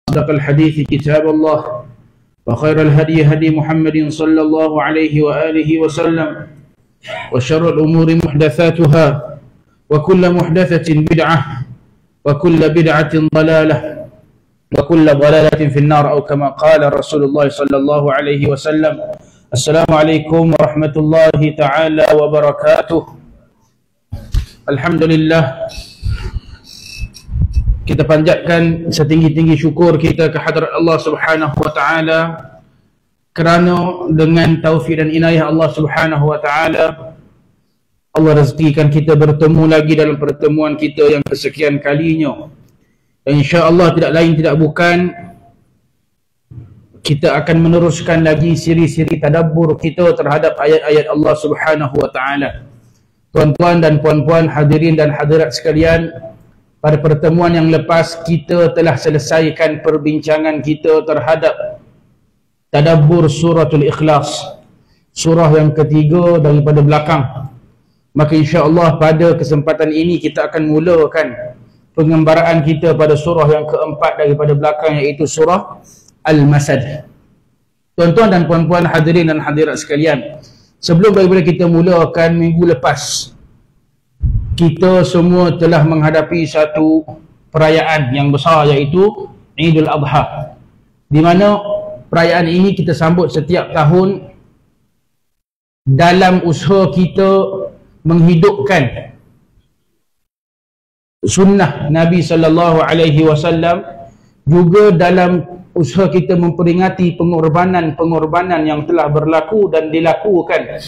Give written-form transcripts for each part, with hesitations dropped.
أصدق الحديث كتاب الله وخير الهدي هدي محمد صلى الله عليه وآله وسلم وشر الأمور محدثاتها وكل محدثة بدعة وكل بدعة ضلالة وكل ضلالة في النار أو كما قال رسول الله صلى الله عليه وسلم. السلام عليكم ورحمة الله تعالى وبركاته. Alhamdulillah, kita panjatkan setinggi-tinggi syukur kita ke hadrat Allah Subhanahu wa taala kerana dengan taufik dan inayah Allah Subhanahu wa taala Allah rezekikan kita bertemu lagi dalam pertemuan kita yang kesekian kalinya. Insya-Allah tidak lain tidak bukan kita akan meneruskan lagi siri-siri tadabbur kita terhadap ayat-ayat Allah Subhanahu wa taala. Tuan-tuan dan puan-puan, hadirin dan hadirat sekalian, pada pertemuan yang lepas kita telah selesaikan perbincangan kita terhadap tadabbur suratul Ikhlas, surah yang ketiga daripada belakang. Maka insya-Allah pada kesempatan ini kita akan mulakan pengembaraan kita pada surah yang keempat daripada belakang, iaitu surah Al-Masad. Tuan-tuan dan puan-puan, hadirin dan hadirat sekalian, sebelum daripada kita mulakan, minggu lepas kita semua telah menghadapi satu perayaan yang besar, iaitu Idul Adha, di mana perayaan ini kita sambut setiap tahun dalam usaha kita menghidupkan sunnah Nabi sallallahu alaihi wasallam, juga dalam usaha kita memperingati pengorbanan yang telah berlaku dan dilakukan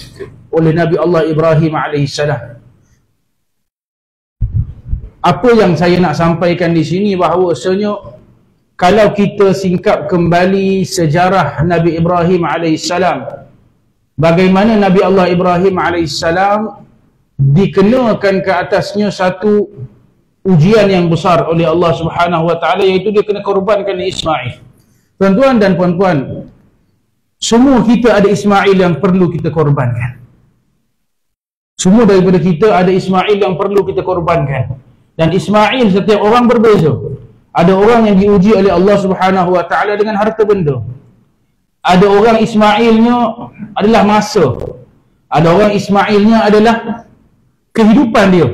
oleh Nabi Allah Ibrahim alaihissalam. Apa yang saya nak sampaikan di sini bahawasanya kalau kita singkap kembali sejarah Nabi Ibrahim alaihissalam, bagaimana Nabi Allah Ibrahim alaihissalam dikenakan ke atasnya satu ujian yang besar oleh Allah Subhanahu wa taala, iaitu dia kena korbankan Ismail. Tuan-tuan dan puan-puan, semua kita ada Ismail yang perlu kita korbankan. Semua daripada kita ada Ismail yang perlu kita korbankan. Dan Ismail setiap orang berbeza. Ada orang yang diuji oleh Allah Subhanahu wa taala dengan harta benda. Ada orang Ismailnya adalah masa. Ada orang Ismailnya adalah kehidupan dia.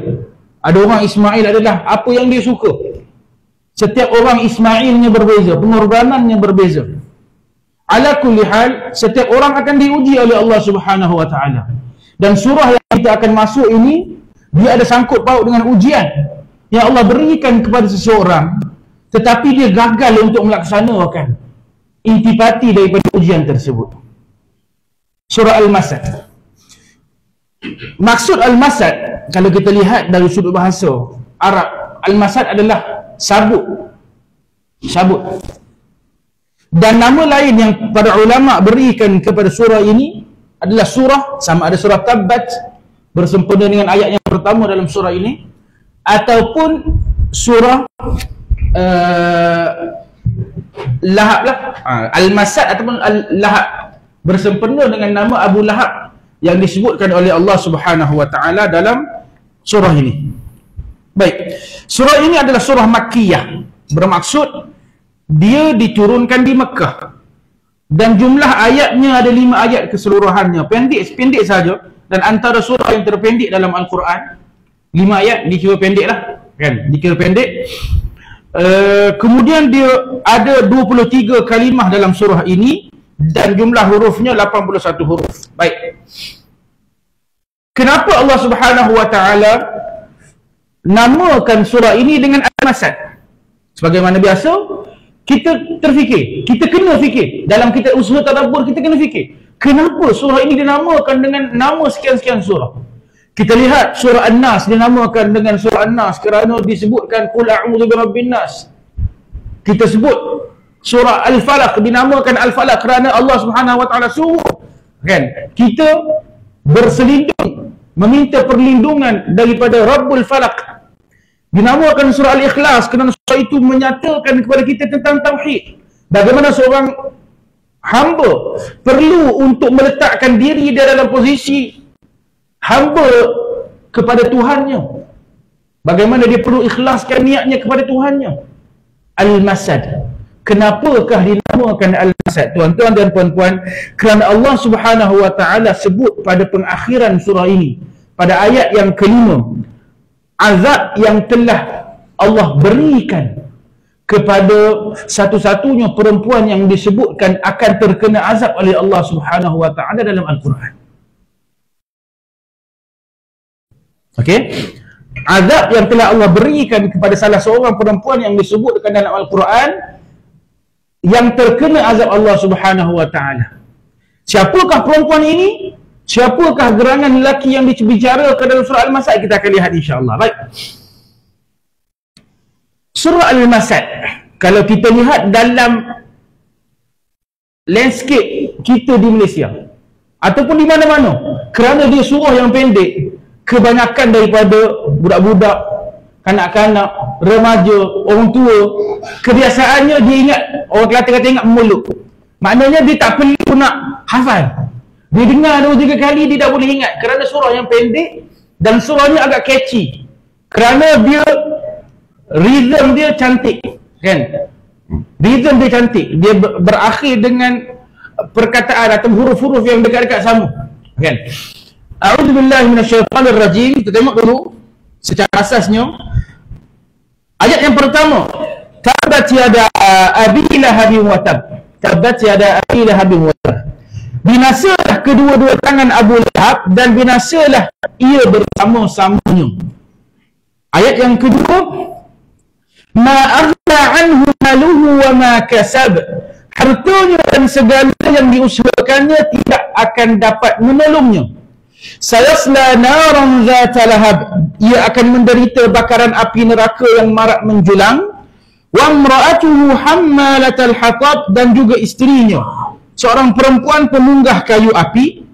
Ada orang Ismail adalah apa yang dia suka. Setiap orang Ismailnya berbeza, pengorbanannya berbeza. Ala kulli hal, setiap orang akan diuji oleh Allah Subhanahu wa taala. Dan surah yang kita akan masuk ini, dia ada sangkut paut dengan ujian yang Allah berikan kepada seseorang, tetapi dia gagal untuk melaksanakan intipati daripada ujian tersebut. Surah Al-Masad. Maksud Al-Masad, kalau kita lihat dari sudut bahasa Arab, Al-Masad adalah sabut. Dan nama lain yang para ulama berikan kepada surah ini adalah surah, sama ada surah Tabbat bersempena dengan ayat yang pertama dalam surah ini, ataupun surah Lahab lah. Al-Masad ataupun Al-Lahab bersempena dengan nama Abu Lahab yang disebutkan oleh Allah Subhanahu wa taala dalam surah ini. Baik, surah ini adalah surah Makkiyah, bermaksud dia diturunkan di Mekah, dan jumlah ayatnya ada 5 ayat keseluruhannya, pendek saja, dan antara surah yang terpendek dalam Al-Quran. 5 ayat dikira pendek lah, kan? Dikira pendek. Kemudian dia ada 23 kalimah dalam surah ini, dan jumlah hurufnya 81 huruf. Baik. Kenapa Allah Subhanahu wa taala namakan surah ini dengan Al-Masad? Sebagaimana biasa, kita terfikir, kita kena fikir. Dalam kita usaha tadabbur, kita kena fikir, kenapa surah ini dinamakan dengan nama sekian-sekian surah? Kita lihat surah An-Nas dinamakan dengan surah An-Nas kerana disebutkan Qul a'udzu birabbin nas. Kita sebut surah Al-Falaq dinamakan Al-Falaq kerana Allah Subhanahu wa taala suruh, kan, kita berselindung, meminta perlindungan daripada Rabbul Falaq. Dinamakan surah Al-Ikhlas kerana surah itu menyatakan kepada kita tentang tauhid. Bagaimana seorang hamba perlu untuk meletakkan diri dia dalam posisi hamba kepada Tuhannya. Bagaimana dia perlu ikhlaskan niatnya kepada Tuhannya. Al-Masad. Kenapakah dinamakan Al-Masad? Tuan-tuan dan puan-puan, kerana Allah Subhanahu wa taala sebut pada pengakhiran surah ini, pada ayat yang kelima, azab yang telah Allah berikan kepada satu-satunya perempuan yang disebutkan akan terkena azab oleh Allah Subhanahu wa taala dalam Al-Quran. Okey? Azab yang telah Allah berikan kepada salah seorang perempuan yang disebutkan dalam Al-Quran yang terkena azab Allah Subhanahu wa taala. Siapakah perempuan ini? Siapakah gerangan lelaki yang dibicarakan dalam surah Al-Masad? Kita akan lihat insya-Allah. Baik. Surah Al-Masad, kalau kita lihat dalam landscape kita di Malaysia ataupun di mana-mana, kerana dia surah yang pendek, kebanyakan daripada budak-budak, kanak-kanak, remaja, orang tua, kebiasaannya dia ingat, orang Kelantan kata ingat mulut. Maknanya dia tak perlu nak hafal. Dia dengar 2-3 kali dia dah boleh ingat, kerana surah yang pendek dan surahnya agak catchy. Kerana dia rhythm dia cantik, kan? Rhythm dia cantik. Dia berakhir dengan perkataan atau huruf-huruf yang dekat-dekat sama, kan? A'udzubillahi minasyaitanirrajim. Kita tengok dulu secara asasnya. Ayat yang pertama, tabat yada abi lahabin wa tab. Tabat yada abi lahabin wa tab. Binasalah kedua-dua tangan Abu Lahab dan binasalah ia bersama-samanya. Ayat yang kedua, ma aghna anhu maluhu wa ma kasab. Hartanya dan segala yang diusahakannya tidak akan dapat menolongnya. Sayasla naran zata lahab. Ia akan menderita bakaran api neraka yang marak menjulang. Wa imra'atuhu hammalatal hatab, dan juga isterinya seorang perempuan pemunggah kayu api.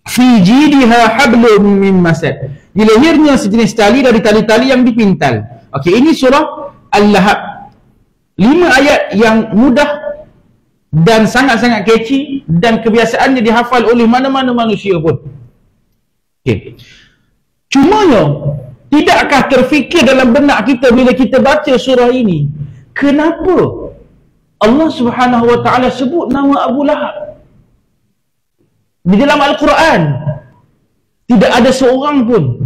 Fi jidha hablum min masad. Di lehernya sejenis tali dari tali-tali yang dipintal. Okey, ini surah Al-Lahab. 5 ayat yang mudah dan sangat-sangat catchy dan kebiasaannya dihafal oleh mana-mana manusia pun. Okey. Cumanya, tidakkah terfikir dalam benak kita bila kita baca surah ini, kenapa Allah Subhanahu wa taala sebut nama Abu Lahab di dalam Al-Quran? Tidak ada seorang pun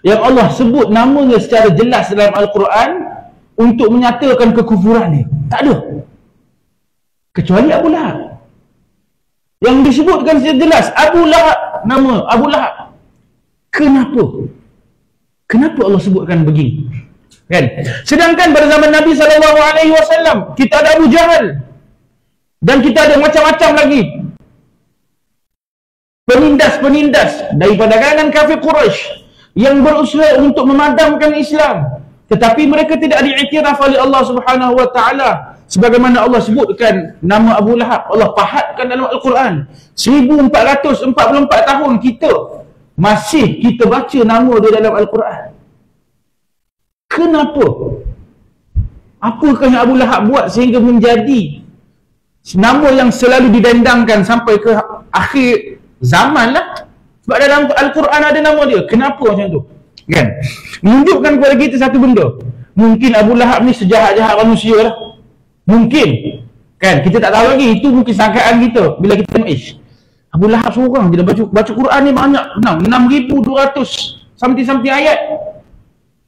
yang Allah sebut namanya secara jelas dalam Al-Quran untuk menyatakan kekufuran dia. Tak ada. Kecuali Abu Lahab. Yang disebutkan secara jelas Abu Lahab, nama Abu Lahab. Kenapa? Kenapa Allah sebutkan begini? Kan? Sedangkan pada zaman Nabi SAW, kita ada Abu Jahal dan kita ada macam-macam lagi penindas-penindas daripada kalangan kafir Quraisy yang berusaha untuk memadamkan Islam, tetapi mereka tidak diiktiraf oleh Allah Subhanahu wa taala. Sebagaimana Allah sebutkan nama Abu Lahab, Allah pahatkan dalam Al-Quran. 1444 tahun kita masih kita baca nama dia dalam Al-Quran. Kenapa? Apakah yang Abu Lahab buat sehingga menjadi nama yang selalu didendangkan sampai ke akhir zaman lah? Sebab dalam Al-Quran ada nama dia. Kenapa macam tu? Kan? Menunjukkan kepada kita satu benda. Mungkin Abu Lahab ni sejahat-jahat manusia lah. Mungkin. Kan? Kita tak tahu lagi. Itu mungkin sangkaan kita. Bila kita tengok, Abu Lahab seorang je baca Quran ni banyak. 6,200 something ayat.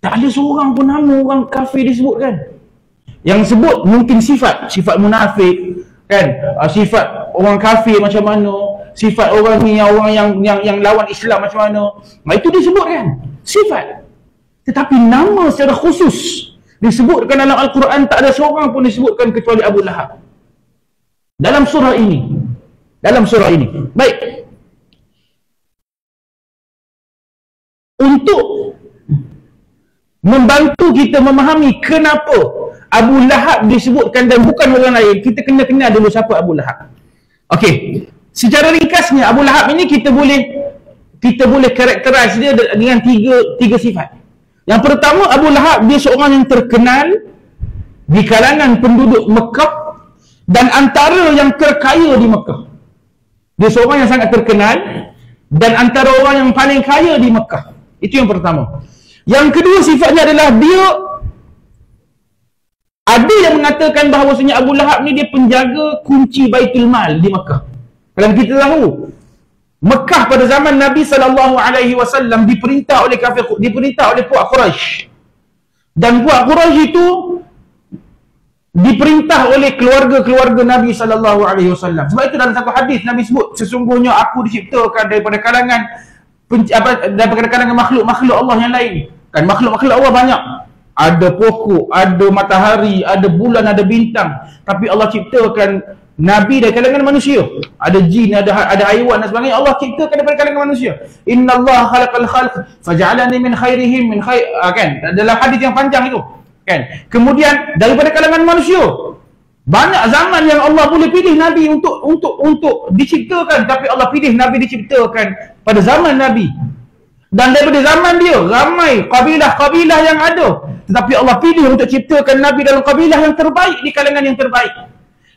Tak ada seorang pun nama orang kafir disebutkan. Yang sebut mungkin sifat munafik, kan? Sifat orang kafir macam mana, sifat orang ni yang lawan Islam macam mana. Itu disebutkan sifat. Tetapi nama secara khusus disebutkan dalam Al-Quran, tak ada seorang pun disebutkan kecuali Abu Lahab. Dalam surah ini. Baik. Untuk membantu kita memahami kenapa Abu Lahab disebutkan dan bukan orang lain, kita kena kenal dulu siapa Abu Lahab. Okey, secara ringkasnya Abu Lahab ini kita boleh karakteris dia dengan tiga sifat. Yang pertama, Abu Lahab dia seorang yang terkenal di kalangan penduduk Mekah dan antara yang terkaya di Mekah. Dia seorang yang sangat terkenal dan antara orang yang paling kaya di Mekah. Itu yang pertama. Yang kedua sifatnya adalah dia Ada yang mengatakan bahawasanya Abu Lahab ni dia penjaga kunci Baitul Mal di Mekah. Kalau kita tahu, Mekah pada zaman Nabi SAW diperintah oleh puak Quraisy. Dan puak Quraisy itu diperintah oleh keluarga-keluarga Nabi SAW. Sebab itu dalam satu hadis Nabi sebut, sesungguhnya aku diciptakan daripada kalangan makhluk-makhluk Allah yang lain. Kan makhluk-makhluk Allah banyak. Ada pokok, ada matahari, ada bulan, ada bintang. Tapi Allah ciptakan Nabi dari kalangan manusia. Ada jin, ada haiwan dan sebagainya. Allah ciptakan daripada kalangan manusia. Inna Allah khalaqal khalq faj'alani min khairihim min khair, kan? Dalam hadis yang panjang itu, kan? Kemudian daripada kalangan manusia, banyak zaman yang Allah boleh pilih Nabi untuk diciptakan, tapi Allah pilih Nabi diciptakan pada zaman Nabi. Dan daripada zaman dia ramai kabilah-kabilah yang ada, tetapi Allah pilih untuk ciptakan Nabi dalam kabilah yang terbaik di kalangan yang terbaik.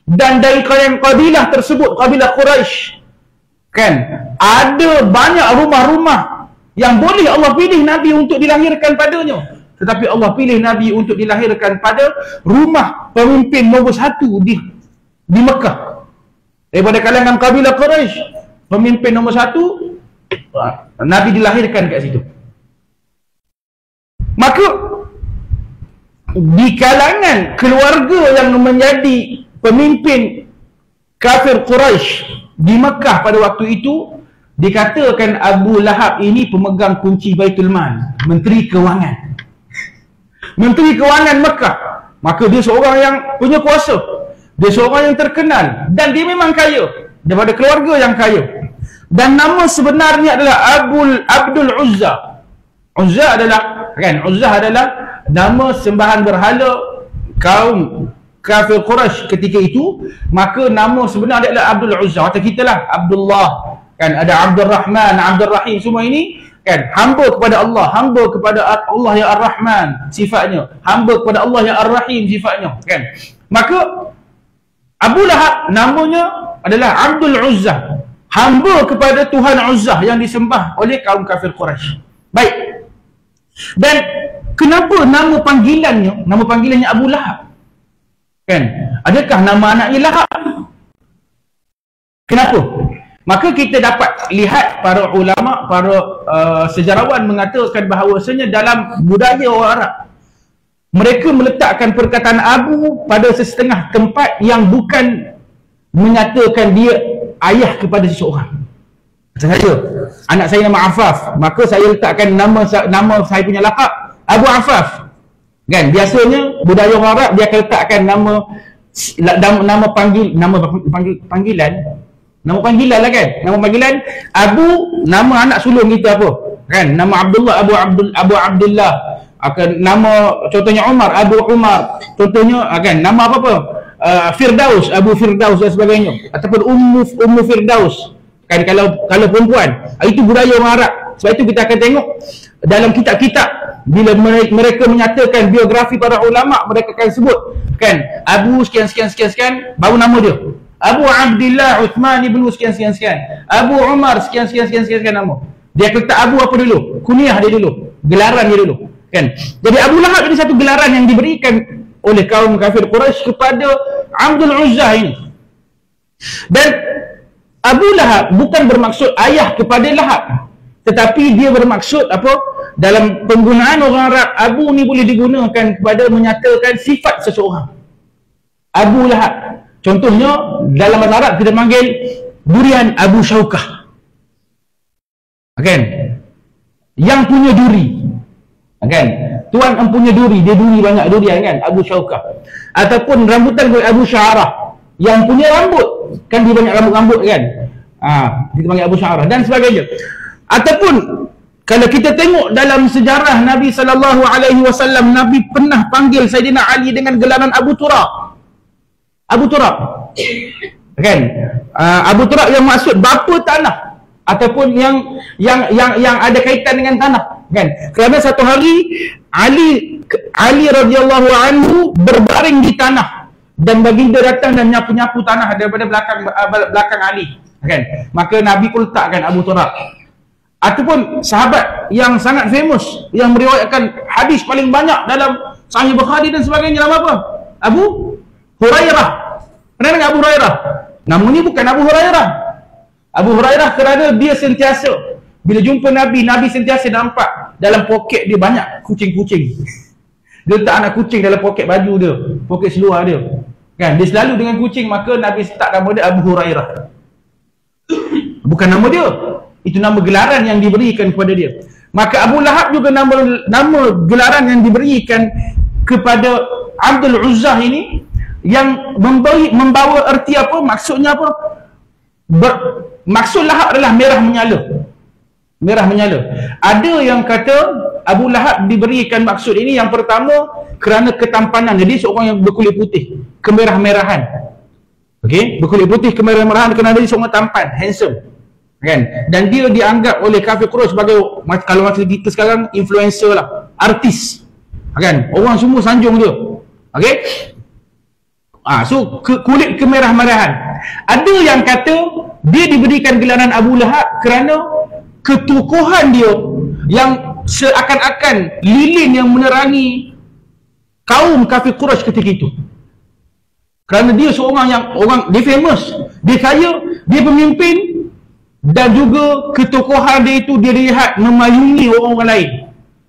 Dan dari kabilah tersebut, kabilah Quraisy, kan, ada banyak rumah-rumah yang boleh Allah pilih Nabi untuk dilahirkan padanya, tetapi Allah pilih Nabi untuk dilahirkan pada rumah pemimpin nombor 1 di Mekah. Daripada kalangan kabilah Quraisy, pemimpin nombor 1, Nabi dilahirkan kat situ. Maka di kalangan keluarga yang menjadi pemimpin kafir Quraisy di Mekah pada waktu itu, dikatakan Abu Lahab ini pemegang kunci Baitul Mal, Menteri Kewangan. Menteri Kewangan Mekah. Maka dia seorang yang punya kuasa. Dia seorang yang terkenal dan dia memang kaya, daripada keluarga yang kaya. Dan nama sebenarnya adalah Abdul Uzza. Uzza adalah nama sembahan berhala kaum kafir Quraisy ketika itu. Maka nama sebenarnya adalah Abdul Uzza. Macam kita lah, Abdullah, kan, ada Abdul Rahman, Abdul Rahim, semua ini kan hamba kepada Allah, hamba kepada Allah yang Ar-Rahman sifatnya, hamba kepada Allah yang Ar-Rahim sifatnya, kan. Maka Abu Lahab namanya adalah Abdul Uzza, hamba kepada Tuhan Uzzah yang disembah oleh kaum kafir Quraisy. Baik. Dan kenapa nama panggilannya Abu Lahab? Kan? Adakah nama anaknya Lahab? Kenapa? Maka kita dapat lihat para ulama, para sejarawan mengatakan bahawasanya dalam budaya orang Arab, mereka meletakkan perkataan Abu pada sesetengah tempat yang bukan menyatakan dia ayah kepada seseorang. Macam saya, anak saya nama Afaf, maka saya letakkan nama saya punya lakab Abu Afaf. Kan, biasanya budaya orang Arab dia akan letakkan nama panggilan lah, kan. Nama panggilan Abu, nama anak sulung kita apa? Kan, nama Abdullah Abu Abdullah. Akan nama contohnya Umar, Abu Umar. Contohnya kan nama apa-apa? Firdaus, Abu Firdaus dan sebagainya, ataupun Ummu Firdaus, kan, kalau perempuan. Itu budaya orang Arab. Sebab itu kita akan tengok dalam kitab-kitab, bila mereka menyatakan biografi para ulama, mereka akan sebut, kan, Abu sekian, baru nama dia. Abu Abdullah Uthman ibn sekian, Abu Umar sekian nama. Dia kata Abu apa dulu? Kunyah dia dulu, gelaran dia dulu, kan. Jadi Abu Lahab ini satu gelaran yang diberikan oleh kaum kafir Quraisy kepada Abdul Uzza ini. Dan Abu Lahab bukan bermaksud ayah kepada Lahab, tetapi dia bermaksud apa? Dalam penggunaan orang Arab, Abu ni boleh digunakan kepada menyatakan sifat seseorang. Abu Lahab, contohnya dalam bahasa Arab kita panggil durian Abu Syaukah, kan, yang punya duri, kan. Tuan empunya duri, dia duri banyak durian, kan, Abu Syaukah. Ataupun rambutan Abu Sya'arah, yang punya rambut, kan dia banyak rambut-rambut, kan. Kita panggil Abu Sya'arah dan sebagainya. Ataupun kalau kita tengok dalam sejarah Nabi SAW, Nabi pernah panggil Sayyidina Ali dengan gelaran Abu Turab. Abu Turab, kan. Abu Turab yang maksud bapa tanah, ataupun yang ada kaitan dengan tanah, kan. Kerana satu hari Ali radhiyallahu anhu berbaring di tanah dan baginda datang dan nyapu-nyapu tanah daripada belakang Ali, kan. Maka Nabi pun letakkan Abu Turab. Ataupun sahabat yang sangat famous yang meriwayatkan hadis paling banyak dalam Sahih Bukhari dan sebagainya, nama apa? Abu Hurairah. Pernah dengar Abu Hurairah? Nama ni bukan Abu Hurairah. Abu Hurairah kerana dia sentiasa bila jumpa Nabi, Nabi sentiasa nampak dalam poket dia banyak kucing-kucing. Dia letak anak kucing dalam poket baju dia, poket seluar dia. Kan? Dia selalu dengan kucing, maka Nabi letak nama dia Abu Hurairah. Bukan nama dia. Itu nama gelaran yang diberikan kepada dia. Maka Abu Lahab juga nama gelaran yang diberikan kepada Abdul Uzzah ini, yang membawa erti apa? Maksudnya apa? Maksud Lahab adalah merah menyala. Merah menyala. Ada yang kata Abu Lahab diberikan maksud ini, yang pertama kerana ketampanan. Jadi seorang yang berkulit putih, kemerah-merahan. Okey, berkulit putih, kemerah-merahan kerana dia seorang tampan, handsome. Kan? Dan dia dianggap oleh kafir Quraisy sebagai, kalau macam kita sekarang, influencer lah, artis. Kan? Orang semua sanjung dia. Okey? So kulit kemerah-merahan. Ada yang kata dia diberikan gelaran Abu Lahab kerana ketokohan dia yang seakan-akan lilin yang menerangi kaum kafir Quraisy ketika itu. Kerana dia seorang yang dia famous, dia kaya, dia pemimpin, dan juga ketokohan dia itu dia lihat memayungi orang-orang lain.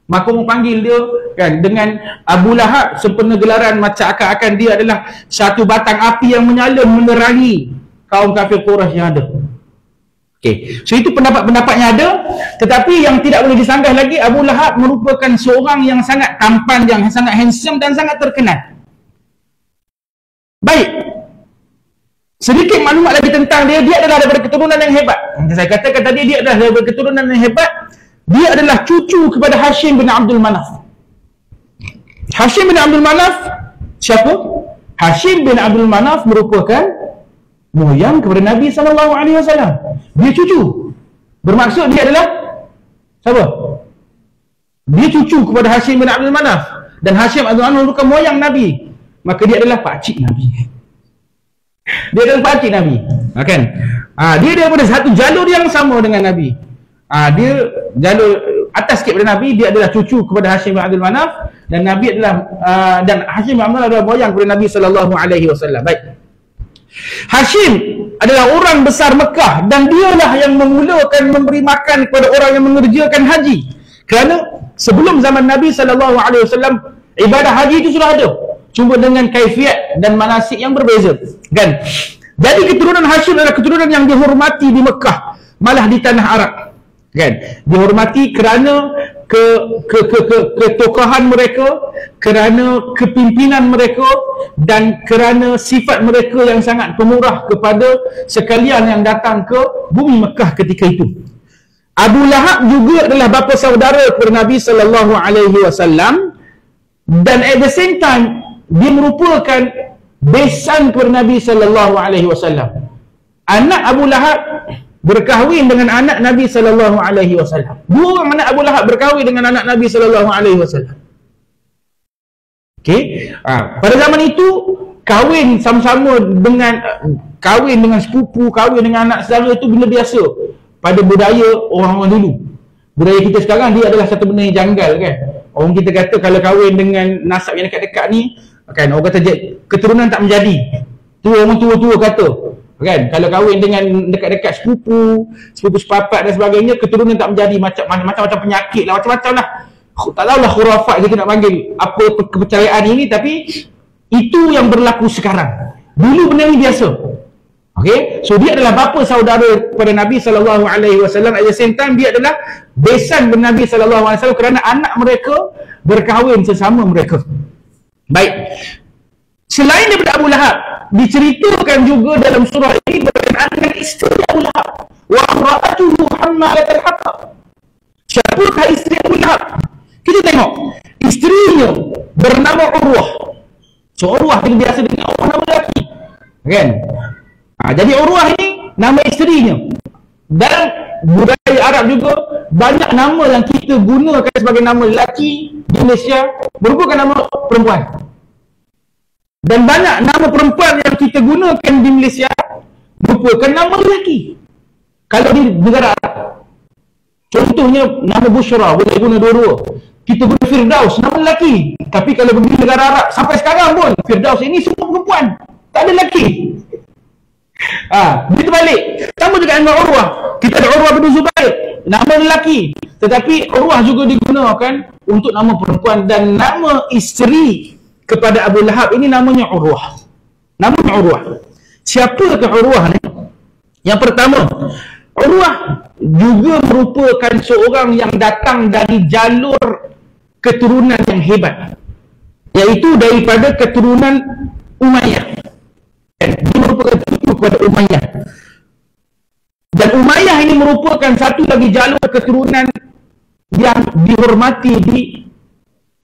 Maka orang panggil dia kan dengan Abu Lahab, sempena gelaran macam akan dia adalah satu batang api yang menyala menerangi kaum kafir Quraisy yang ada. Okey, so itu pendapat-pendapat yang ada, tetapi yang tidak boleh disanggah lagi, Abu Lahab merupakan seorang yang sangat tampan, yang sangat handsome dan sangat terkenal. Baik, sedikit maklumat lagi tentang dia. Dia adalah daripada keturunan yang hebat. Saya katakan tadi, dia adalah daripada keturunan yang hebat. Dia adalah cucu kepada Hashim bin Abdul Manaf. Hashim bin Abdul Manaf siapa? Hashim bin Abdul Manaf merupakan moyang kepada Nabi SAW. Dia cucu. Bermaksud dia adalah siapa? Dia cucu kepada Hashim bin Abdul Manaf. Dan Hashim bin Abdul Manaf merupakan moyang Nabi. Maka dia adalah pakcik Nabi. Dia adalah pakcik Nabi. Kan? Dia daripada satu jalur yang sama dengan Nabi. Dia jalur atas sikit pada Nabi. Dia adalah cucu kepada Hashim bin Abdul Manaf, dan Nabi adalah dan Hashim bin Abdul Manaf adalah moyang kepada Nabi SAW. Baik. Hashim adalah orang besar Mekah, dan dialah yang memulakan memberi makan kepada orang yang mengerjakan haji. Kerana sebelum zaman Nabi SAW, ibadah haji itu sudah ada, cuma dengan kaifiat dan manasik yang berbeza. Kan? Jadi keturunan Hashim adalah keturunan yang dihormati di Mekah, malah di tanah Arab. Kan? Dihormati kerana ketokohan mereka, kerana kepimpinan mereka, dan kerana sifat mereka yang sangat pemurah kepada sekalian yang datang ke bumi Mekah ketika itu. Abu Lahab juga adalah bapa saudara kepada Nabi SAW, dan at the same time dia merupakan besan kepada Nabi SAW. Anak Abu Lahab berkahwin dengan anak Nabi SAW. Dua orang anak Abu Lahab berkahwin dengan anak Nabi SAW. Okey, pada zaman itu kahwin sama-sama dengan kahwin dengan sepupu, kahwin dengan anak saudara itu benda biasa pada budaya orang-orang dulu. Budaya kita sekarang dia adalah satu benda yang janggal, kan. Orang kita kata kalau kahwin dengan nasab yang dekat-dekat ni, kan, orang kata keturunan tak menjadi. Tu orang tua-tua kata. Kan, kalau kahwin dengan dekat-dekat sepupu sepapat dan sebagainya, keturunan tak menjadi, macam-macam penyakit lah, macam-macam lah. Tak tahulah khurafat kita nak panggil apa kepercayaan ini, tapi itu yang berlaku sekarang. Dulu benda ni biasa. Okey, so dia adalah bapa saudara kepada Nabi SAW. At the same time dia adalah besan Nabi SAW kerana anak mereka berkahwin sesama mereka. Baik. Selain daripada Abu Lahab, diceritakan juga dalam surah ini berkenaan dengan isteri Abu Lahab. Wa imra'atuhu hammalatal hatab. Siapakah isteri Abu Lahab? Kita tengok. Isterinya bernama Urwah. So Urwah kita biasa dengan orang nama lelaki. Kan? Jadi Urwah ini nama isterinya. Dalam budaya Arab juga banyak nama yang kita gunakan sebagai nama lelaki di Malaysia merupakan nama perempuan. Dan banyak nama perempuan yang kita gunakan di Malaysia merupakan nama lelaki. Kalau di negara Arab, contohnya nama Bushra, boleh guna dua-dua. kita guna Firdaus, nama lelaki. Tapi kalau pergi negara Arab, sampai sekarang pun Firdaus ini semua perempuan, tak ada lelaki. Begitu balik. Sama juga dengan Urwah. Kita ada Urwah bin Zubair, nama lelaki. Tetapi Urwah juga digunakan untuk nama perempuan, dan nama isteri kepada Abu Lahab ini namanya Urwah. Namanya Urwah. Siapakah Urwah ni? Yang pertama, Urwah juga merupakan seorang yang datang dari jalur keturunan yang hebat, iaitu daripada keturunan Umayyah. Dia merupakan cucu kepada Umayyah. Dan Umayyah ini merupakan satu lagi jalur keturunan yang dihormati di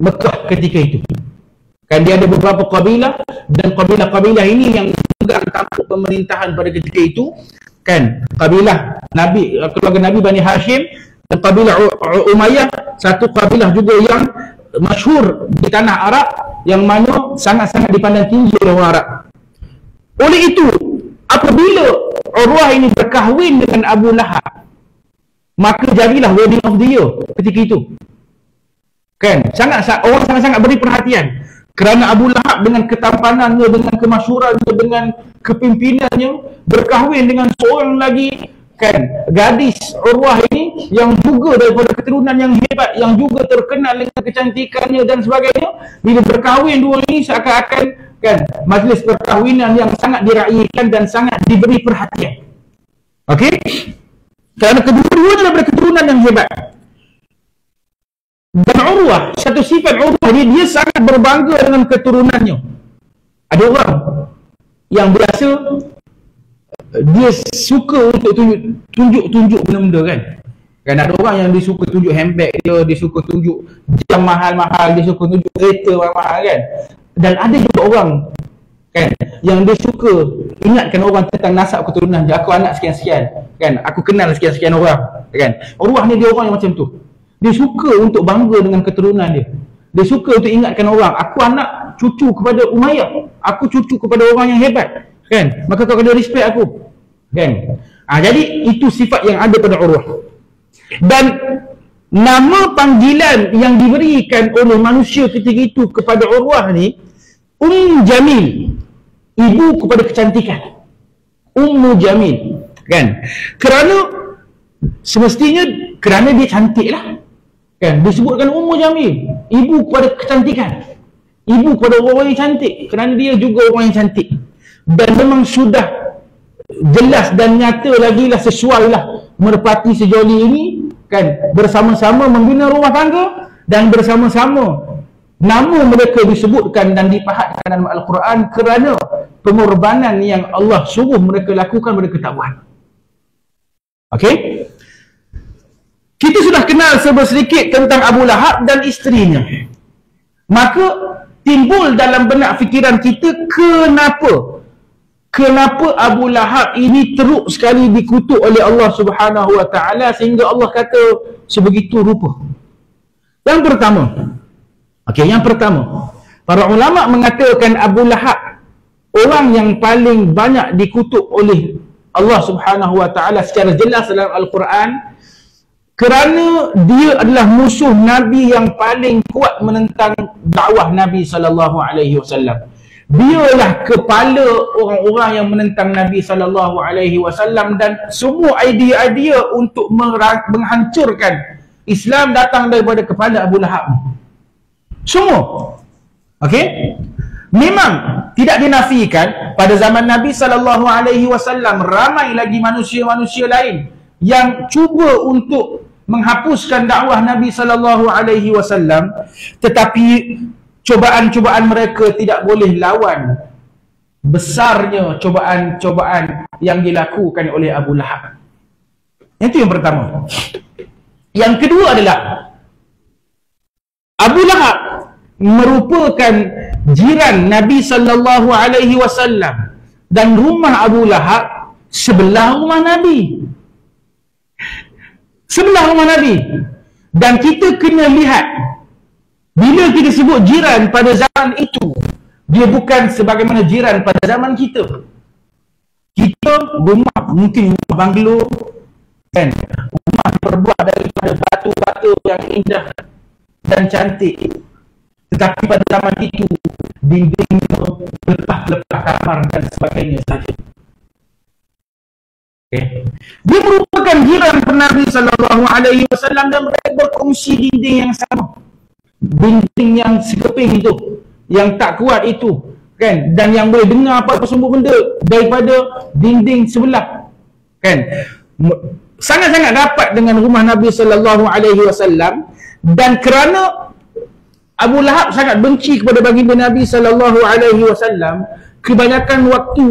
Mekah ketika itu. Kan dia ada beberapa kabilah, dan kabilah-kabilah ini yang pegang tampuk pemerintahan pada ketika itu. Kan kabilah Nabi, keluarga Nabi Bani Hashim, dan kabilah Umayyah, satu kabilah juga yang masyhur di tanah Arab, yang mana sangat-sangat dipandang tinggi oleh orang Arab. Oleh itu, apabila Urwah ini berkahwin dengan Abu Lahab, maka jadilah wedding of the year ketika itu. Kan orang sangat-sangat beri perhatian, kerana Abu Lahab dengan ketampanannya, dengan kemasyhurannya, dengan kepimpinannya, berkahwin dengan seorang lagi, kan, gadis Urwah ini yang juga daripada keturunan yang hebat, yang juga terkenal dengan kecantikannya dan sebagainya. Bila berkahwin dua ini, seakan-akan kan majlis perkahwinan yang sangat diraihkan dan sangat diberi perhatian. Okey? Kerana kedua-duanya daripada keturunan yang hebat. Dan Urwah, satu sifat Urwah dia sangat berbangga dengan keturunannya. Ada orang yang biasa dia suka untuk tunjuk benda-benda kan. Kan ada orang yang dia suka tunjuk handbag dia suka tunjuk jam mahal-mahal, dia suka tunjuk kereta mahal-mahal kan. Dan ada juga orang kan yang dia suka ingatkan orang tentang nasab keturunan dia. Aku anak sekian-sekian kan, aku kenal sekian-sekian orang kan. Urwah ni dia orang yang macam tu. Dia suka untuk bangga dengan keturunan dia. Dia suka untuk ingatkan orang, aku anak cucu kepada Umayyah, aku cucu kepada orang yang hebat kan, maka kau kena respect aku kan. Jadi itu sifat yang ada pada Urwah. Dan nama panggilan yang diberikan oleh manusia ketika itu kepada Urwah ni, Jamil, ibu kepada kecantikan. Ummu Jamil kan, kerana semestinya kerana dia cantik lah kan, disebutkan Ummu Jamil, ibu kepada kecantikan, ibu kepada orang yang cantik, kerana dia juga orang yang cantik. Dan memang sudah jelas dan nyata lagi lah, sesuai lah merpati sejoli ini kan, bersama-sama membina rumah tangga, dan bersama-sama nama mereka disebutkan dan dipahatkan dalam Al-Quran kerana pengorbanan yang Allah suruh mereka lakukan, mereka tak buat. Okey? Kita sudah kenal sedikit tentang Abu Lahab dan isterinya. Maka timbul dalam benak fikiran kita, kenapa Abu Lahab ini teruk sekali dikutuk oleh Allah Subhanahu wa taala sehingga Allah kata sebegitu rupa. Yang pertama, para ulama mengatakan Abu Lahab orang yang paling banyak dikutuk oleh Allah Subhanahu wa taala secara jelas dalam Al-Quran, kerana dia adalah musuh Nabi yang paling kuat menentang dakwah Nabi sallallahu alaihi wasallam. Dialah kepala orang-orang yang menentang Nabi sallallahu alaihi wasallam, dan semua idea-idea untuk menghancurkan Islam datang daripada kepala Abu Lahab. Semua. Okey? Memang tidak dinafikan pada zaman Nabi sallallahu alaihi wasallam ramai lagi manusia-manusia lain yang cuba untuk menghapuskan dakwah Nabi sallallahu alaihi wasallam, tetapi cubaan-cubaan mereka tidak boleh lawan besarnya cubaan-cubaan yang dilakukan oleh Abu Lahab. Itu yang pertama. Yang kedua adalah Abu Lahab merupakan jiran Nabi sallallahu alaihi wasallam, dan rumah Abu Lahab sebelah rumah Nabi. Sebelah rumah Nabi. Dan kita kena lihat, bila kita sebut jiran pada zaman itu, dia bukan sebagaimana jiran pada zaman kita. Kita rumah mungkin rumah banglo kan, rumah terbuat daripada batu-batu yang indah dan cantik. Tetapi pada zaman itu dinding lepas kamar dan sebagainya saja. Okay. Dia merupakan jiran Nabi SAW dan mereka berkongsi dinding yang sama. Dinding yang sekeping itu, yang tak kuat itu, kan, dan yang boleh dengar apa-apa semua benda daripada dinding sebelah, kan. Sangat-sangat rapat dengan rumah Nabi SAW, dan kerana Abu Lahab sangat benci kepada baginda Nabi SAW, kebanyakan waktu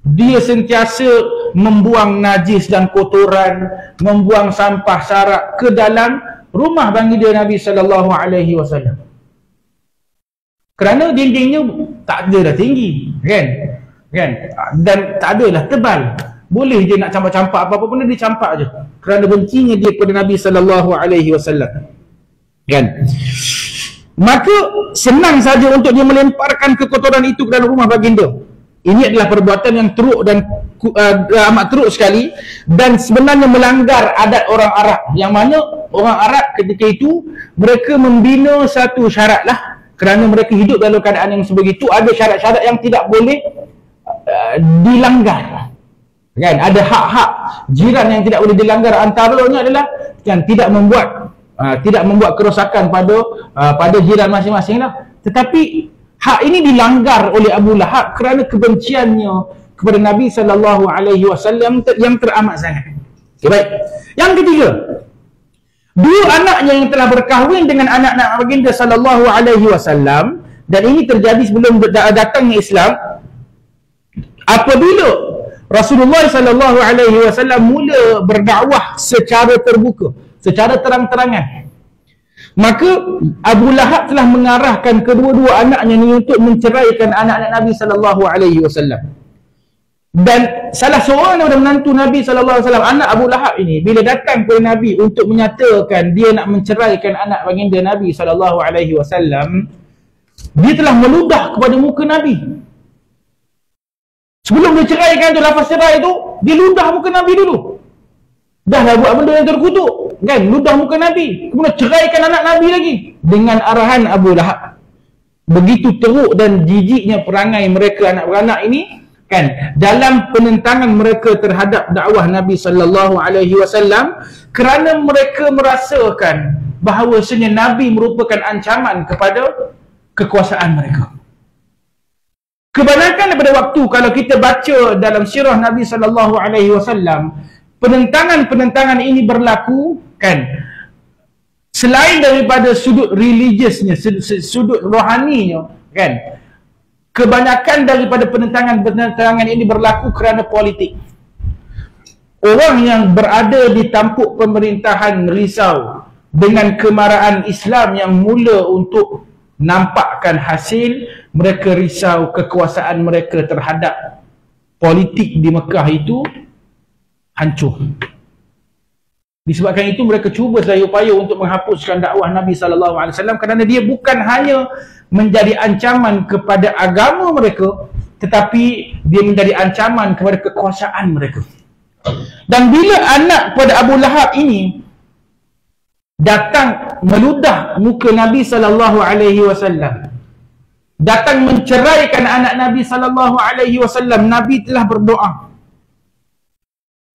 dia sentiasa membuang najis dan kotoran, membuang sampah sarak ke dalam rumah baginda Nabi SAW. Kerana dindingnya tak ada dah tinggi, kan? Dan tak ada lah tebal. Boleh je nak campak-campak apa-apa benda dia campak je. Kerana bencinya dia kepada Nabi SAW. Kan? Maka senang saja untuk dia melemparkan kekotoran itu ke dalam rumah baginda. Ini adalah perbuatan yang teruk dan amat teruk sekali, dan sebenarnya melanggar adat orang Arab, yang mana orang Arab ketika itu mereka membina satu syarat lah, kerana mereka hidup dalam keadaan yang sebegitu. Ada syarat-syarat yang tidak boleh dilanggar, kan? Ada hak-hak jiran yang tidak boleh dilanggar. Antaranya adalah yang tidak membuat kerosakan pada jiran masing-masing lah. Tetapi hak ini dilanggar oleh Abu Lahab kerana kebenciannya kepada Nabi SAW yang teramat sangat. Okay, baik. Yang ketiga, dua anaknya yang telah berkahwin dengan anak-anak baginda SAW, dan ini terjadi sebelum datangnya Islam. Apabila Rasulullah SAW mula berdakwah secara terbuka, secara terang-terangan, maka Abu Lahab telah mengarahkan kedua-dua anaknya ini untuk menceraikan anak-anak Nabi SAW. Dan salah seorang daripada menantu Nabi SAW, anak Abu Lahab ini, bila datang kepada Nabi untuk menyatakan dia nak menceraikan anak baginda Nabi SAW, dia telah meludah kepada muka Nabi. Sebelum dia ceraikan tu, lafaz cerai tu, dia ludah muka Nabi dulu. Dah lah buat benda yang terkutuk, kan? Ludah muka Nabi, kemudian ceraikan anak Nabi lagi dengan arahan Abu Lahab. Begitu teruk dan jijiknya perangai mereka anak beranak ini, kan, dalam penentangan mereka terhadap dakwah Nabi SAW, kerana mereka merasakan bahawasanya Nabi merupakan ancaman kepada kekuasaan mereka. Kebanyakan daripada waktu kalau kita baca dalam sirah Nabi SAW, penentangan-penentangan ini berlaku, kan, selain daripada sudut religiusnya, sudut rohaninya, kan, kebanyakan daripada penentangan-penentangan ini berlaku kerana politik. Orang yang berada di tampuk pemerintahan risau dengan kemarahan Islam yang mula untuk nampakkan hasil. Mereka risau kekuasaan mereka terhadap politik di Mekah itu hancur. Disebabkan itu mereka cuba sedaya upaya untuk menghapuskan dakwah Nabi SAW, kerana dia bukan hanya menjadi ancaman kepada agama mereka, tetapi dia menjadi ancaman kepada kekuasaan mereka. Dan bila anak kepada Abu Lahab ini datang meludah muka Nabi SAW, datang menceraikan anak Nabi SAW, Nabi telah berdoa.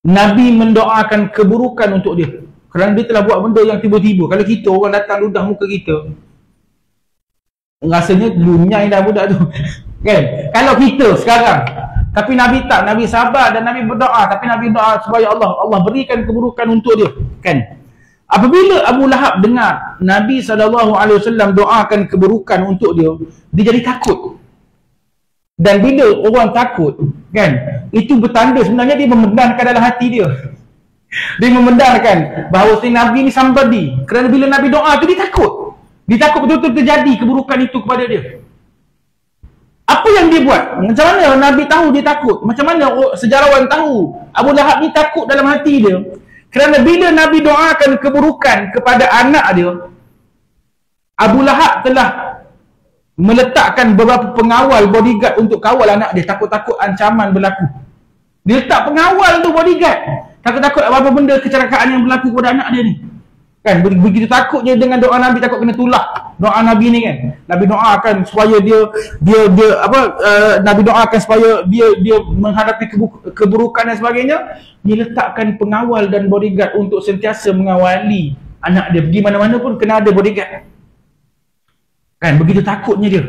Nabi mendoakan keburukan untuk dia, kerana dia telah buat benda yang tiba-tiba. Kalau kita, orang datang ludah muka kita, rasanya lunyai dah budak tu. Kan? Kalau kita sekarang, tapi Nabi tak, Nabi sabar dan Nabi berdoa, tapi Nabi doa supaya Allah berikan keburukan untuk dia, kan? Apabila Abu Lahab dengar Nabi SAW doakan keburukan untuk dia, dia jadi takut. Dan bila orang takut, kan, itu bertanda sebenarnya dia membenarkan dalam hati dia. Dia membenarkan bahawa Nabi ni somebody. Kerana bila Nabi doa tu, dia takut. Dia takut betul-betul terjadi keburukan itu kepada dia. Apa yang dia buat? Macam mana Nabi tahu dia takut? Macam mana sejarawan tahu Abu Lahab ni takut dalam hati dia? Kerana bila Nabi doakan keburukan kepada anak dia, Abu Lahab telah meletakkan beberapa pengawal bodyguard untuk kawal anak dia, takut-takut ancaman berlaku. Dia letak pengawal tu bodyguard, takut-takut apa-apa benda kecelakaan yang berlaku kepada anak dia ni. Kan begitu takutnya dengan doa Nabi, takut kena tulak doa Nabi ni kan. Nabi doakan supaya dia Nabi doakan supaya dia menghadapi keburukan dan sebagainya. Dia letakkan pengawal dan bodyguard untuk sentiasa mengawali anak dia. Pergi mana-mana pun kena ada bodyguard. Kan begitu takutnya dia.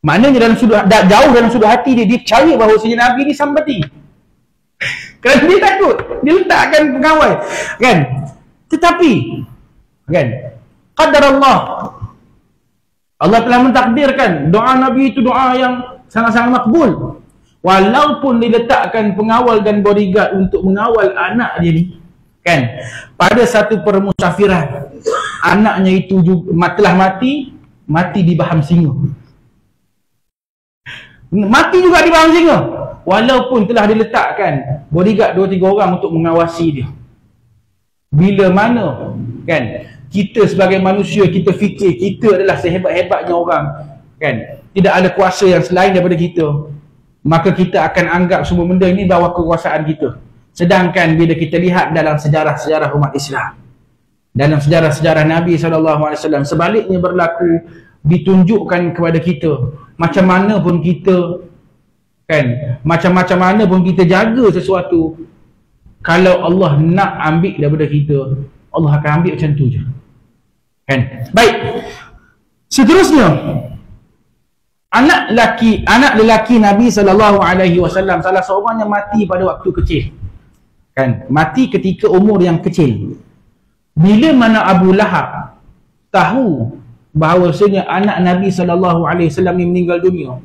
Maknanya dalam sudut jauh dalam sudut hati dia percaya bahawa Nabi ni sambati. Kerana dia takut, dia letakkan pengawal. Kan? Tetapi kan qadar Allah telah mentakdirkan doa Nabi itu doa yang sangat-sangat makbul. Walaupun diletakkan pengawal dan bodyguard untuk mengawal anak dia ni, kan, pada satu permusafiran anaknya itu juga telah mati di baham singa. Mati juga di baham singa. Walaupun telah diletakkan bodyguard 2-3 orang untuk mengawasi dia. Bila mana kan kita sebagai manusia kita fikir kita adalah sehebat-hebatnya orang, kan, tidak ada kuasa yang selain daripada kita, maka kita akan anggap semua benda ini bawah kekuasaan kita. Sedangkan bila kita lihat dalam sejarah-sejarah umat Islam, dalam sejarah-sejarah Nabi SAW, sebaliknya berlaku, ditunjukkan kepada kita macam mana pun kita, kan, macam-macam mana pun kita jaga sesuatu, kalau Allah nak ambil daripada kita, Allah akan ambil macam tu je. Kan? Baik. Seterusnya, anak lelaki Nabi SAW, salah seorang yang mati pada waktu kecil. Kan? Mati ketika umur yang kecil. Bila mana Abu Lahab tahu bahawasanya anak Nabi SAW ni meninggal dunia,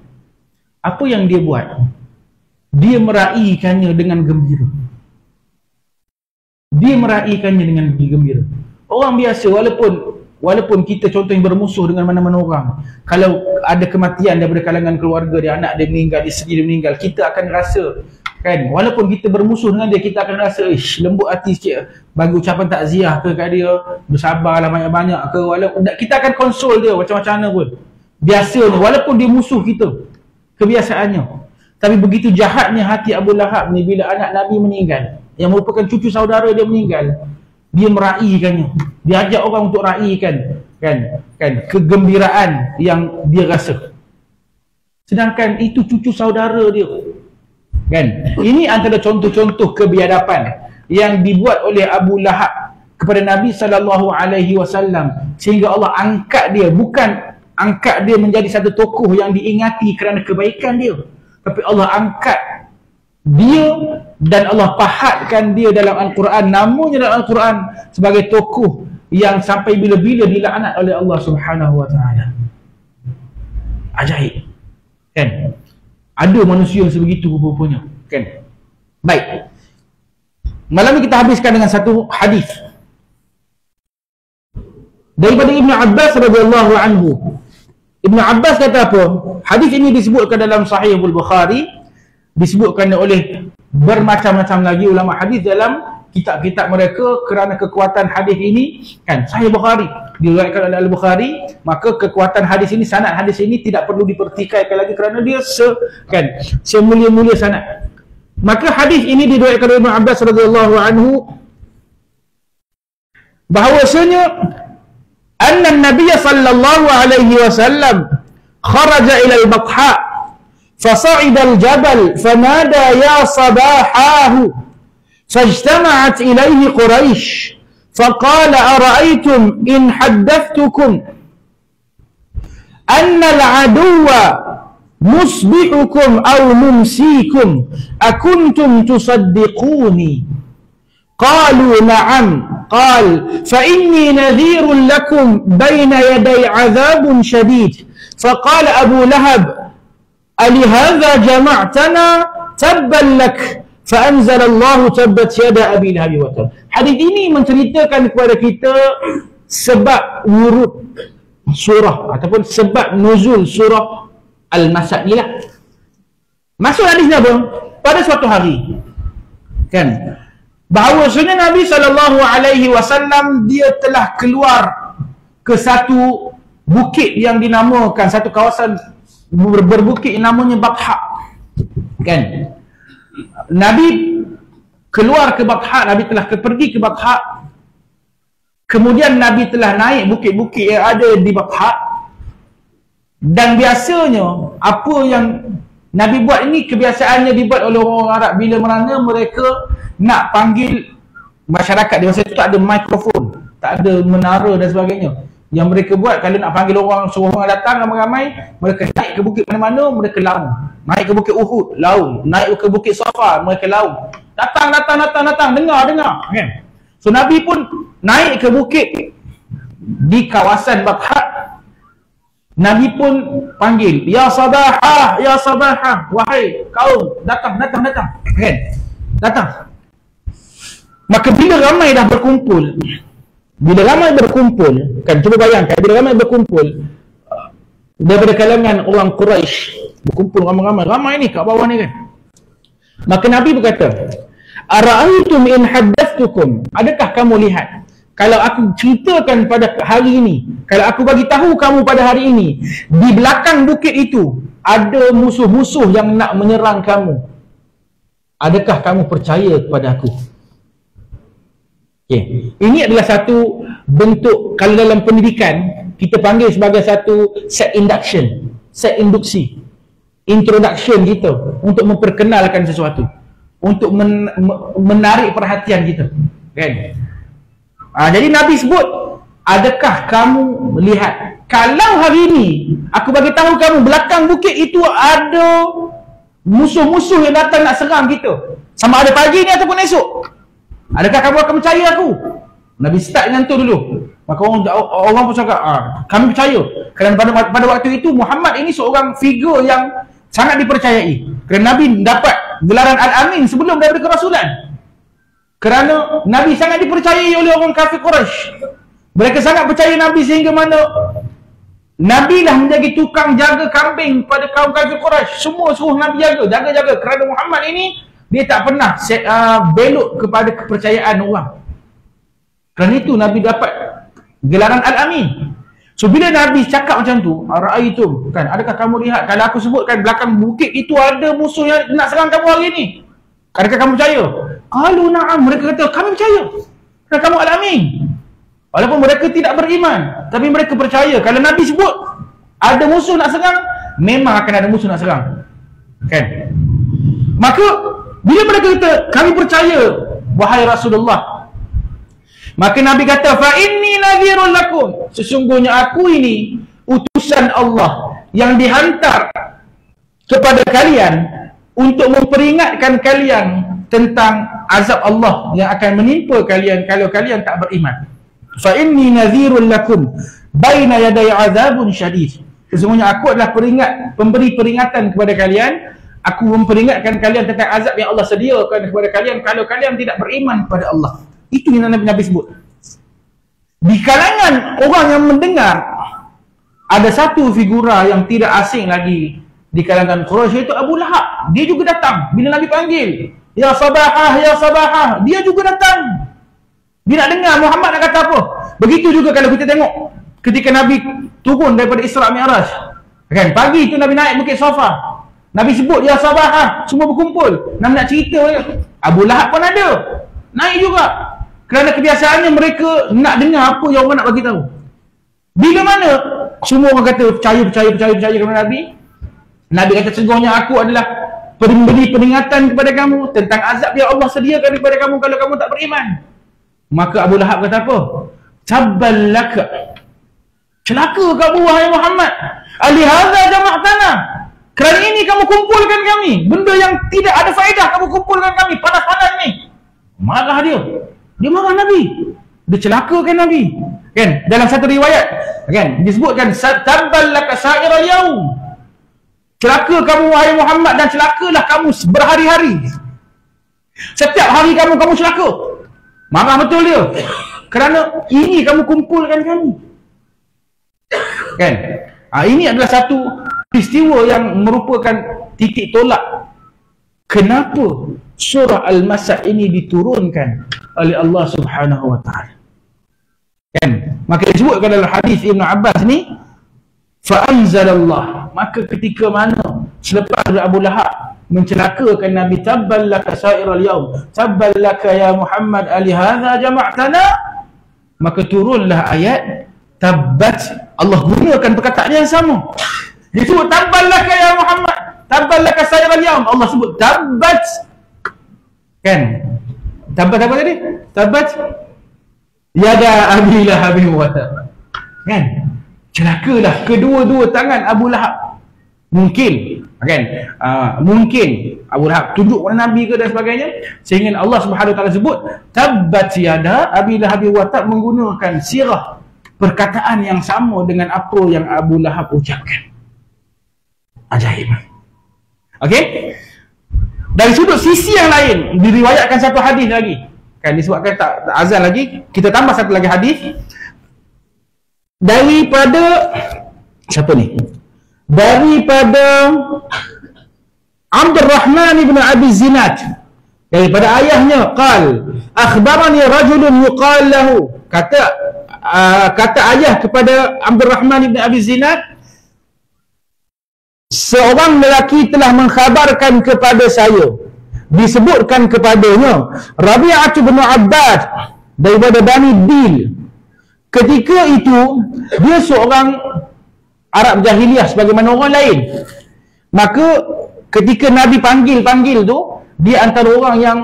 apa yang dia buat? Dia meraihkannya dengan gembira. Dia meraihkannya dengan gembira. Orang biasa, walaupun kita contohnya bermusuh dengan mana-mana orang, kalau ada kematian daripada kalangan keluarga dia, anak dia meninggal, isteri dia meninggal, kita akan rasa, kan, walaupun kita bermusuh dengan dia, kita akan rasa lembut hati sikit, bagi ucapan takziah ke kat dia, bersabarlah banyak-banyak ke, walaupun kita akan konsol dia macam-macam mana pun. Biasanya, walaupun dia musuh kita, kebiasaannya. Tapi begitu jahatnya hati Abu Lahab ni bila anak Nabi meninggal, yang merupakan cucu saudara dia meninggal, dia meraihkannya. Dia ajak orang untuk raihkan, kan kegembiraan yang dia rasa. Sedangkan itu cucu saudara dia. Kan? Ini antara contoh-contoh kebiadaban yang dibuat oleh Abu Lahab kepada Nabi SAW, sehingga Allah angkat dia, bukan angkat dia menjadi satu tokoh yang diingati kerana kebaikan dia, tapi Allah angkat dia dan Allah pahatkan dia dalam Al-Quran, namanya dalam Al-Quran sebagai tokoh yang sampai bila-bila dilaknat oleh Allah Subhanahu Wa Taala. Ajaib, kan? Ada manusia yang sebegitu rupanya, kan? Baik. Malam ini kita habiskan dengan satu hadis daripada Ibn Abbas radhiyallahu anhu. Ibn Abbas kata apa? Hadis ini disebutkan dalam Sahih Al-Bukhari, disebutkan oleh bermacam-macam lagi ulama hadis dalam kitab-kitab mereka kerana kekuatan hadis ini, kan, Sahih Bukhari diriwayatkan oleh Al-Bukhari, maka kekuatan hadis ini, sanad hadis ini tidak perlu dipertikaikan lagi kerana dia semulia-mulia sanad. Maka hadis ini diriwayatkan oleh Ibn Abbas radhiyallahu anhu bahawasanya anna an-nabiy sallallahu alaihi wasallam kharaja ila al-Batha فصعد الجبل فنادى يا صباحاه فاجتمعت إليه قريش فقال أرأيتم إن حدثتكم أن العدو مصبحكم أو ممسيكم أكنتم تصدقوني قالوا نعم قال فإني نذير لكم بين يدي عذاب شديد فقال أبو لهب ألهذا جمعتنا تبا لك فأنزل الله تبت يد أبي لهب وتب. Hadis ini menceritakan kepada kita sebab wurud surah ataupun sebab nuzul surah Al-Masad ni lah. Maksud hadisnya apa? Pada suatu hari, kan, bahawasanya Nabi SAW dia telah keluar ke satu bukit yang dinamakan, satu kawasan berbukit namanya Batha, kan. Nabi keluar ke Batha, Nabi telah pergi ke Batha Kemudian Nabi telah naik bukit-bukit yang ada di Batha. Dan biasanya apa yang Nabi buat ini kebiasaannya dibuat oleh orang Arab bila mana mereka nak panggil masyarakat. Di masa itu tak ada mikrofon, tak ada menara dan sebagainya. Yang mereka buat kalau nak panggil orang, suruh orang datang ramai-ramai, mereka naik ke bukit mana-mana, mereka laung. Naik ke bukit Uhud, laung. Naik ke bukit Safa, mereka laung. Datang, dengar. Kan? So Nabi pun naik ke bukit di kawasan Batha. Nabi pun panggil, ya sabahah, wahai kaum, datang. Kan? Datang. Maka bila ramai dah berkumpul, kan, cuba bayangkan, bila ramai berkumpul daripada kalangan orang Quraisy, berkumpul ramai ni kat bawah ni kan. Maka Nabi berkata, ara'aytum in haddathtukum, adakah kamu lihat kalau aku ceritakan pada hari ini, kalau aku bagi tahu kamu pada hari ini, di belakang bukit itu ada musuh-musuh yang nak menyerang kamu, adakah kamu percaya kepada aku? Okay. Ini adalah satu bentuk, kalau dalam pendidikan kita panggil sebagai satu set induksi, introduction kita untuk memperkenalkan sesuatu, untuk menarik perhatian kita, kan? Jadi Nabi sebut, adakah kamu melihat kalau hari ini aku bagi tahu kamu belakang bukit itu ada musuh-musuh yang datang nak serang kita, sama ada pagi ni ataupun esok, adakah kamu akan percaya aku? Nabi start dengan tu dulu. Maka orang pun cakap, kami percaya. Kerana pada waktu itu Muhammad ini seorang figur yang sangat dipercayai. Kerana Nabi dapat gelaran Al-Amin sebelum daripada kerasulan. Kerana Nabi sangat dipercayai oleh orang kafir Quraisy. Mereka sangat percaya Nabi sehingga mana Nabi lah menjadi tukang jaga kambing pada kaum kafir Quraisy. Semua suruh Nabi jaga. Kerana Muhammad ini dia tak pernah belok kepada kepercayaan orang. Kerana itu Nabi dapat gelaran Al-Amin. So bila Nabi cakap macam tu, ra'aitum, kan, adakah kamu lihat kalau aku sebutkan belakang bukit itu ada musuh yang nak serang kamu hari ini, adakah kamu percaya? Qalu na'am, mereka kata kami percaya. Kerana kamu Al-Amin. Walaupun mereka tidak beriman, tapi mereka percaya kalau Nabi sebut ada musuh nak serang, memang akan ada musuh nak serang. Kan? Maka bila mereka kata kami percaya wahai Rasulullah, maka Nabi kata fa inni nadhirun lakum, sesungguhnya aku ini utusan Allah yang dihantar kepada kalian untuk memperingatkan kalian tentang azab Allah yang akan menimpa kalian kalau kalian tak beriman. Fa inni nadhirun lakum baina yaday azabun syadid, sesungguhnya aku adalah pemberi peringatan kepada kalian. Aku memperingatkan kalian tentang azab yang Allah sediakan kepada kalian kalau kalian tidak beriman kepada Allah. Itu yang Nabi sebut. Di kalangan orang yang mendengar, ada satu figura yang tidak asing lagi di kalangan Quraisy, iaitu Abu Lahab. Dia juga datang bila Nabi panggil, ya sabahah, dia juga datang. Dia nak dengar Muhammad nak kata apa. Begitu juga kalau kita tengok ketika Nabi turun daripada Isra' Mi'raj, kan, pagi itu Nabi naik bukit Safa, Nabi sebut ya sabahah, semua berkumpul. Nak cerita, Abu Lahab pun ada, naik juga. Kerana kebiasaannya mereka nak dengar apa yang orang nak bagi tahu. Bila mana semua orang kata percaya kepada Nabi, Nabi kata sesungguhnya aku adalah pemberi peringatan kepada kamu tentang azab yang Allah sediakan kepada kamu kalau kamu tak beriman. Maka Abu Lahab kata apa? Tabbal laka, celaka kamu wahai Muhammad, alihadza jama'tana, kerana ini kamu kumpulkan kami, benda yang tidak ada faedah kamu kumpulkan kami, panas-panas ni. Marah dia marah Nabi, dia celakakan Nabi, kan? Dalam satu riwayat, kan, disebutkan tabbal laka sa'iral yaum, celaka kamu wahai Muhammad dan celakalah kamu berhari-hari, setiap hari kamu celaka. Marah betul dia, kerana ini kamu kumpulkan kami, kan? Ini adalah satu peristiwa yang merupakan titik tolak kenapa surah Al-Masad ini diturunkan oleh Allah Subhanahu wa taala. Kan? Maka disebutkan dalam hadis Ibn Abbas ni, fa anzalallah, maka ketika mana selepas Abu Lahab mencelakakan Nabi, tabbal laka sa'iral yaum, tabbal laka ya Muhammad alihadza jama'tana, maka turunlah ayat tabbat. Allah gunakan perkataan yang sama. Dia sebut tabballaka ya Muhammad, tabballaka sayral yaum. Allah sebut tabbat. Kan? Tabbat apa tadi? Tabbat yada Abi Lahab wa tab. Kan? Celakalah kedua-dua tangan Abu Lahab. Mungkin kan? Mungkin Abu Lahab tunjuk pada Nabi ke dan sebagainya, sehingga Allah Subhanahu wa taala sebut tabbat yada Abi Lahab wa tab, menggunakan sirah perkataan yang sama dengan apa yang Abu Lahab ucapkan. Ajaib. Okey? Dari sudut sisi yang lain diriwayatkan satu hadis lagi. Kan disebutkan tak azan lagi, kita tambah satu lagi hadis daripada siapa ni? Daripada Abdurrahman ibn Abi Zinad, daripada ayahnya, qal akhbarani rajulun yuqal lahu, kata ayah kepada Abdurrahman ibn Abi Zinad, seorang lelaki telah mengkhabarkan kepada saya, disebutkan kepadanya Rabi'ah bin Abbad daripada Bani Dil. Ketika itu dia seorang Arab jahiliyah sebagaimana orang lain. Maka ketika Nabi panggil tu, dia antara orang yang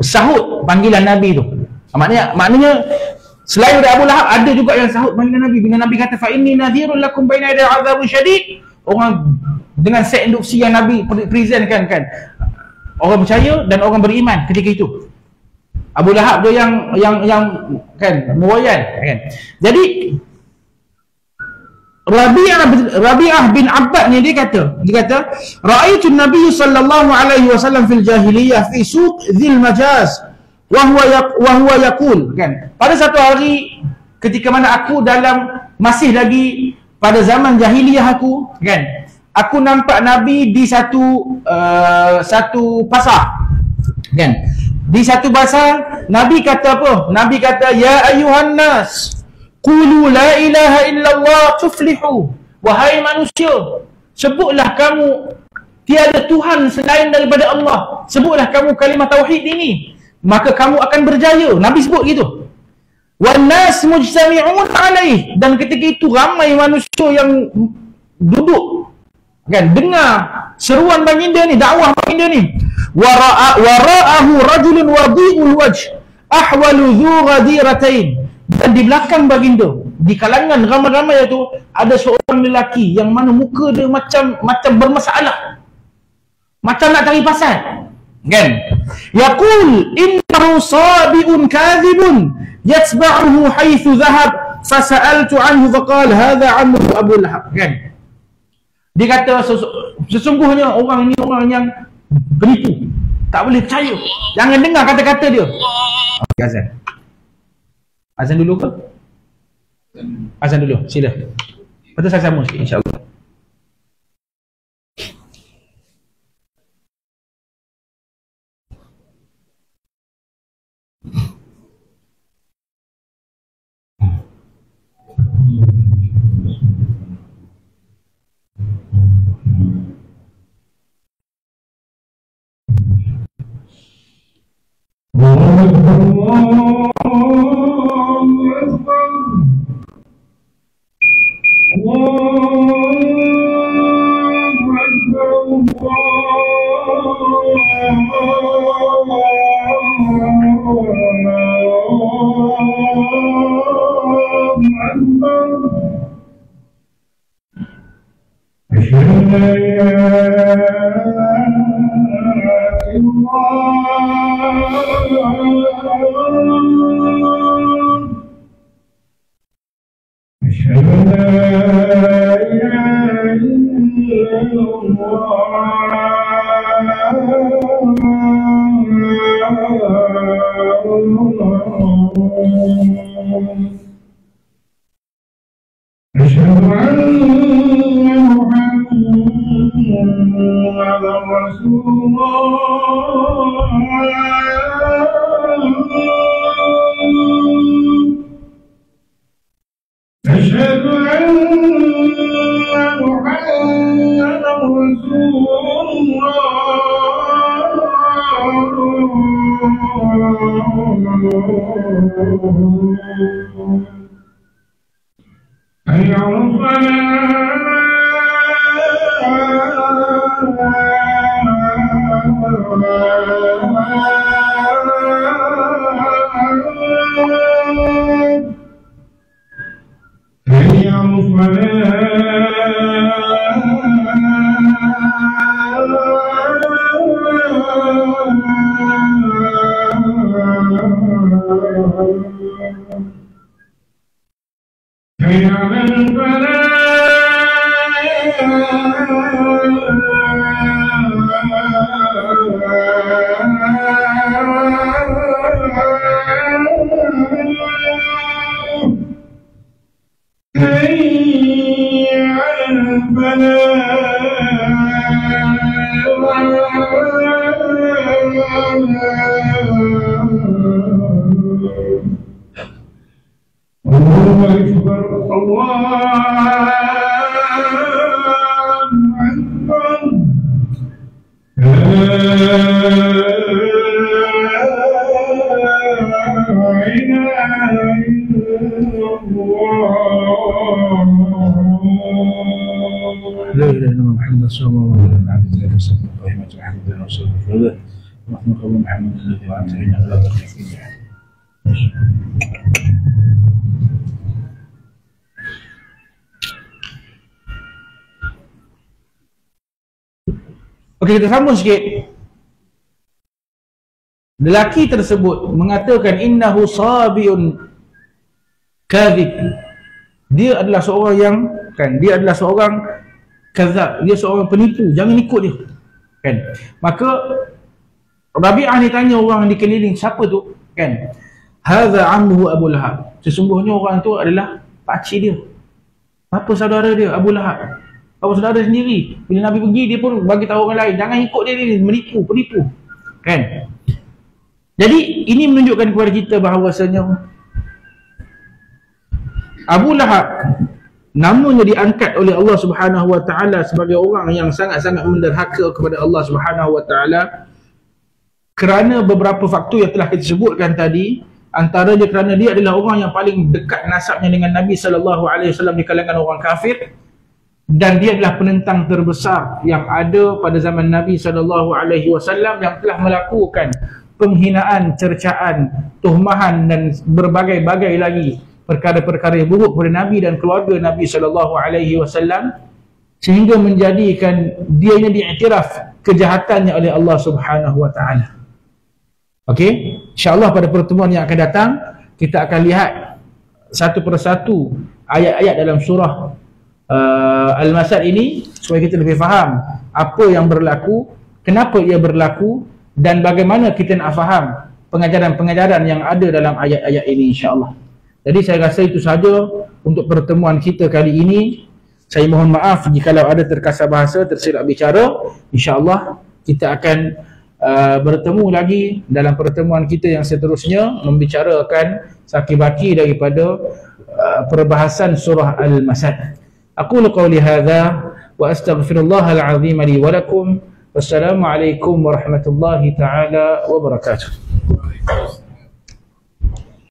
sahut panggilan Nabi tu. Maknanya selain dari Abu Lahab, ada juga yang sahut panggilan Nabi. Bila Nabi kata fa inni nadhirun lakum baina yaday 'adzabun syadid, orang dengan set induksi yang Nabi presentkan kan, orang percaya dan orang beriman ketika itu. Abu Lahab dia yang kan murayan kan. Jadi Rabi'ah bin Abbad ni dia kata ra'aitu Nabi sallallahu alaihi wasallam fil jahiliyah fi suq Dzil Majaz wa huwa yaqul, kan, pada satu hari ketika mana aku masih lagi pada zaman jahiliyah aku, kan, aku nampak Nabi di satu pasar, kan. Di satu pasar Nabi kata apa? Nabi kata ya ayuhan nas qulu la ilaha illallah tuflihu. Wahai manusia, sebutlah kamu tiada Tuhan selain daripada Allah, sebutlah kamu kalimah tauhid ini, maka kamu akan berjaya. Nabi sebut gitu. Wan nas mujtami'un alaih, dan ketika itu ramai manusia yang duduk, kan, dengar seruan baginda ni, dakwah baginda ni. Wara'ahu rajulun wadi'ul wajh ahwalu dhu ghadiratain, dan di belakang baginda, di kalangan ramai-ramai itu, ada seorang lelaki yang mana muka dia macam bermasalah, macam nak cari pasal, kan. Yaqul innahu sabi'un kadhibun yatba'uhu haythu dhahab fasa'altu anhu faqala hadha amru Abu Lahab, kan. Dia kata sesungguhnya orang ni orang yang penipu, tak boleh percaya, jangan dengar kata-kata dia. Okay, azan. Azan dulu ke? Azan dulu, sila. Lepas tu saya sambung sikit insya-Allah. Okey, kita sambung sikit. Lelaki tersebut mengatakan innahu sabiun kadhib. Dia adalah seorang yang dia adalah seorang kadzab, dia seorang penipu, jangan ikut dia. Kan? Maka Rabi'ah ni tanya orang di keliling, siapa tu? Kan? Hadza ammuhu Abu Lahab. Sesungguhnya orang tu adalah pakcik dia. Apa saudara dia? Abu Lahab. Apa saudara sendiri. Bila Nabi pergi, dia pun bagi tahu orang lain, jangan ikut dia ni, menipu, penipu. Kan? Jadi ini menunjukkan kepada kita bahawasanya Abu Lahab namanya diangkat oleh Allah Subhanahu wa taala sebagai orang yang sangat-sangat menderhaka kepada Allah Subhanahu wa taala kerana beberapa faktor yang telah kita sebutkan tadi. Antaranya kerana dia adalah orang yang paling dekat nasabnya dengan Nabi sallallahu alaihi wasallam di kalangan orang kafir, dan dia adalah penentang terbesar yang ada pada zaman Nabi sallallahu alaihi wasallam yang telah melakukan penghinaan, cercaan, tuhmahan dan berbagai-bagai lagi perkara-perkara yang buruk kepada Nabi dan keluarga Nabi sallallahu alaihi wasallam, sehingga menjadikan dia ini diiktiraf kejahatannya oleh Allah Subhanahu wa taala. Okey, insya-Allah pada pertemuan yang akan datang kita akan lihat satu persatu ayat-ayat dalam surah Al-Masad ini supaya kita lebih faham apa yang berlaku, kenapa ia berlaku, dan bagaimana kita nak faham pengajaran-pengajaran yang ada dalam ayat-ayat ini, insya-Allah. Jadi saya rasa itu sahaja untuk pertemuan kita kali ini. Saya mohon maaf jika ada terkasar bahasa, tersilap bicara. Insya-Allah kita akan bertemu lagi dalam pertemuan kita yang seterusnya, membicarakan saki-baki daripada perbahasan surah Al-Masad. Aqulu qawli hadza wa astaghfirullahal azim li wa lakum. Wassalamu alaikum warahmatullahi taala wabarakatuh.